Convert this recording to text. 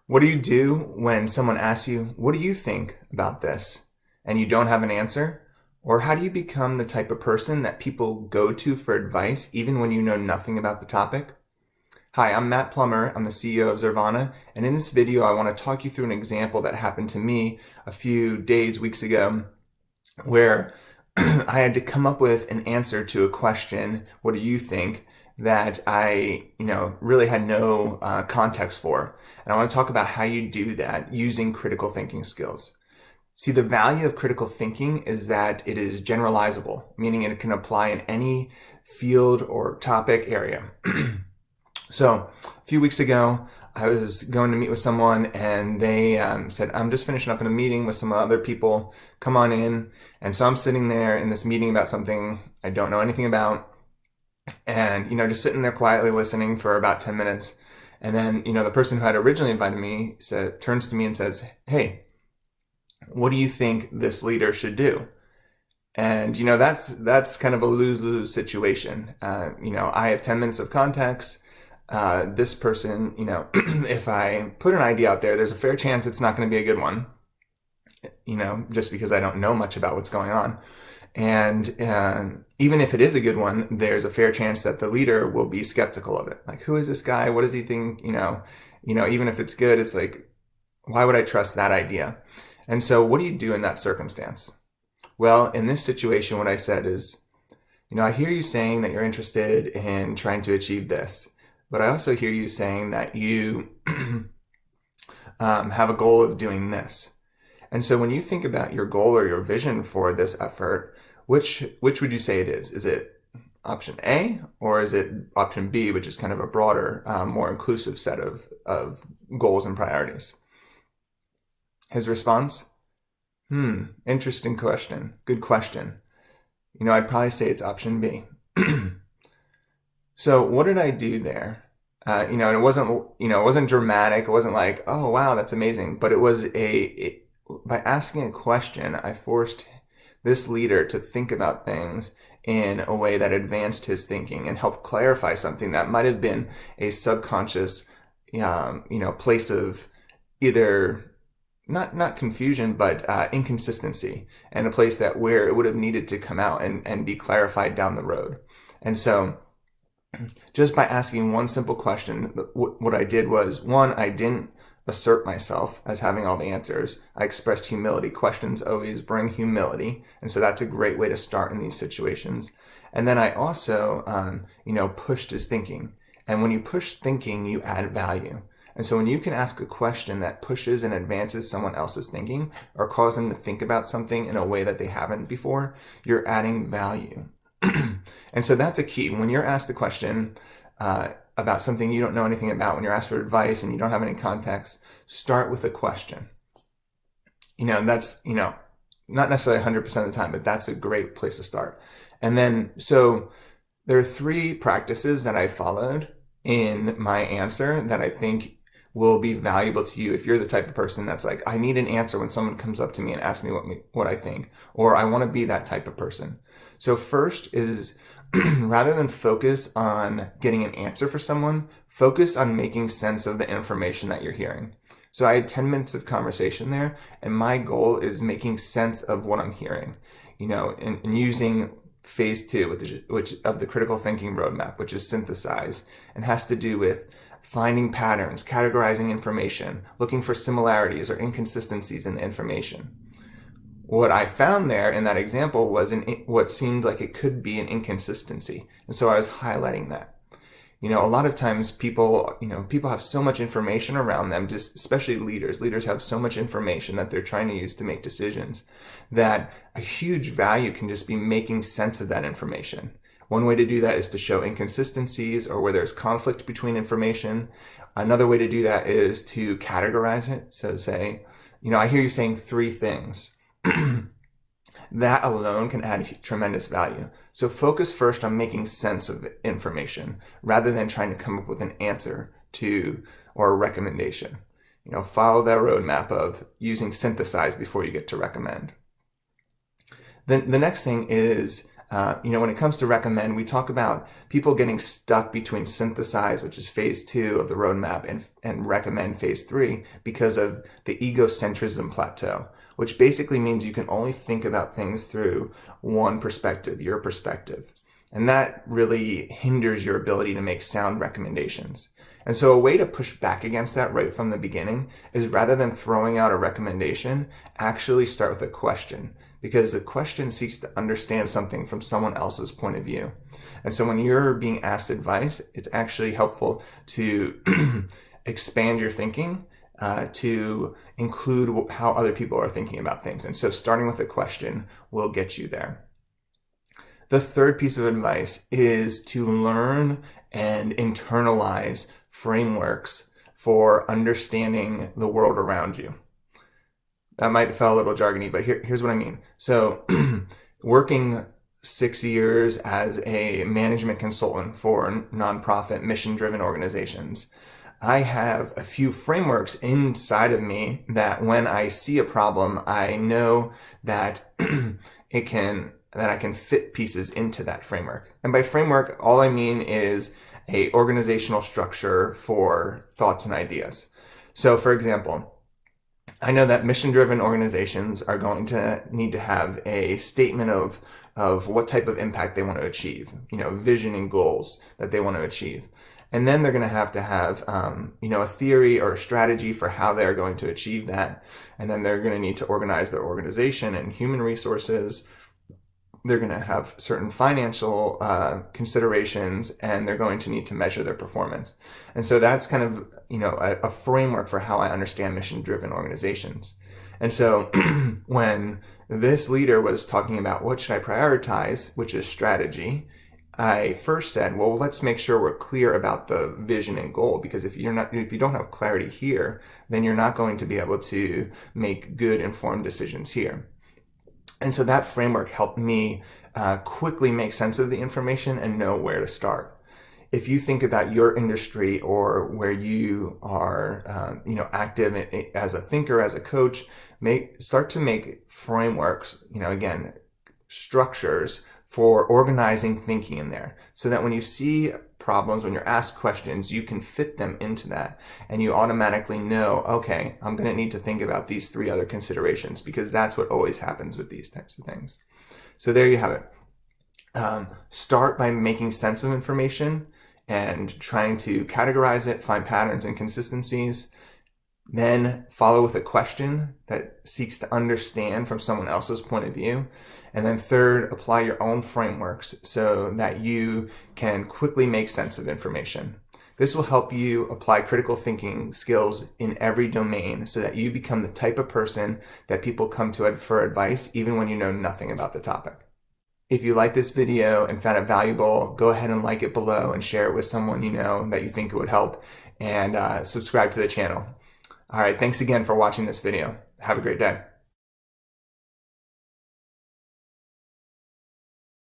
What do you do when someone asks you, what do you think about this? And you don't have an answer? Or how do you become the type of person that people go to for advice even when you know nothing about the topic? Hi, I'm Matt Plummer. I'm the CEO of Zervana. And in this video, I want to talk you through an example that happened to me a few days, weeks ago, where I had to come up with an answer to a question, what do you think, that I, really had no context for. And I want to talk about how you do that using critical thinking skills. See, the value of critical thinking is that it is generalizable, meaning it can apply in any field or topic area. So a few weeks ago, I was going to meet with someone and they said, I'm just finishing up in a meeting with some other people. Come on in. And so I'm sitting there in this meeting about something I don't know anything about. And, just sitting there quietly listening for about 10 minutes. And then, the person who had originally invited me turns to me and says, hey, what do you think this leader should do? And, that's kind of a lose-lose situation. I have 10 minutes of context. This person, if I put an idea out there, there's a fair chance it's not going to be a good one, just because I don't know much about what's going on. And even if it is a good one, there's a fair chance that the leader will be skeptical of it. Like, who is this guy? What does he think? Even if it's good, it's like, why would I trust that idea? And so what do you do in that circumstance? Well, in this situation, what I said is, I hear you saying that you're interested in trying to achieve this. But I also hear you saying that you have a goal of doing this. And so when you think about your goal or your vision for this effort, which would you say it is? Is it option A or is it option B, which is kind of a broader, more inclusive set of goals and priorities? His response? Interesting question. Good question. I'd probably say it's option B. So what did I do there? And it wasn't dramatic. It wasn't like, oh, wow, that's amazing. But it was by asking a question, I forced this leader to think about things in a way that advanced his thinking and helped clarify something that might have been a subconscious, place of either not confusion, but inconsistency, and a place where it would have needed to come out and be clarified down the road. And so just by asking one simple question, what I did was, one, I didn't assert myself as having all the answers. I expressed humility. Questions always bring humility. And so that's a great way to start in these situations. And then I also, pushed his thinking. And when you push thinking, you add value. And so when you can ask a question that pushes and advances someone else's thinking or cause them to think about something in a way that they haven't before, you're adding value. And so that's a key. When you're asked a question about something you don't know anything about, when you're asked for advice and you don't have any context, start with a question. That's, not necessarily 100% of the time, but that's a great place to start. And then, so there are 3 practices that I followed in my answer that I think will be valuable to you if you're the type of person that's like, I need an answer when someone comes up to me and asks me what I think, or I want to be that type of person. So first is rather than focus on getting an answer for someone, focus on making sense of the information that you're hearing. So I had 10 minutes of conversation there, and my goal is making sense of what I'm hearing, and using phase 2, which of the critical thinking roadmap, which is synthesize, and has to do with finding patterns, categorizing information, looking for similarities or inconsistencies in the information. What I found there in that example was what seemed like it could be an inconsistency. And so I was highlighting that. A lot of times people have so much information around them, just especially leaders. Leaders have so much information that they're trying to use to make decisions that a huge value can just be making sense of that information. One way to do that is to show inconsistencies or where there's conflict between information. Another way to do that is to categorize it. So say, I hear you saying 3 things. That alone can add tremendous value. So focus first on making sense of information rather than trying to come up with an answer or a recommendation. Follow that roadmap of using synthesize before you get to recommend. Then the next thing is When it comes to recommend, we talk about people getting stuck between synthesize, which is phase 2 of the roadmap, and recommend phase 3 because of the egocentrism plateau, which basically means you can only think about things through one perspective, your perspective. And that really hinders your ability to make sound recommendations. And so a way to push back against that right from the beginning is, rather than throwing out a recommendation, actually start with a question, because the question seeks to understand something from someone else's point of view. And so when you're being asked advice, it's actually helpful to expand your thinking, to include how other people are thinking about things. And so starting with a question will get you there. The third piece of advice is to learn and internalize frameworks for understanding the world around you. That might feel a little jargony, but here's what I mean. So working 6 years as a management consultant for nonprofit mission-driven organizations, I have a few frameworks inside of me that when I see a problem, I know that I can fit pieces into that framework. And by framework, all I mean is a organizational structure for thoughts and ideas. So for example, I know that mission-driven organizations are going to need to have a statement of what type of impact they want to achieve, vision and goals that they want to achieve. And then they're going to have a theory or a strategy for how they're going to achieve that. And then they're going to need to organize their organization and human resources. They're going to have certain financial considerations, and they're going to need to measure their performance. And so that's kind of, a framework for how I understand mission-driven organizations. And so when this leader was talking about what should I prioritize, which is strategy, I first said, well, let's make sure we're clear about the vision and goal, because if you don't have clarity here, then you're not going to be able to make good informed decisions here. And so that framework helped me quickly make sense of the information and know where to start. If you think about your industry or where you are, active as a thinker, as a coach, start to make frameworks, again, structures for organizing thinking in there, so that when you see problems, when you're asked questions, you can fit them into that, and you automatically know, okay, I'm going to need to think about these 3 other considerations, because that's what always happens with these types of things. So there you have it. Start by making sense of information and trying to categorize it, find patterns and consistencies. Then follow with a question that seeks to understand from someone else's point of view. And then third, apply your own frameworks so that you can quickly make sense of information. This will help you apply critical thinking skills in every domain so that you become the type of person that people come to for advice even when you know nothing about the topic. If you like this video and found it valuable, go ahead and like it below and share it with someone you know that you think it would help, and subscribe to the channel. All right, thanks again for watching this video. Have a great day.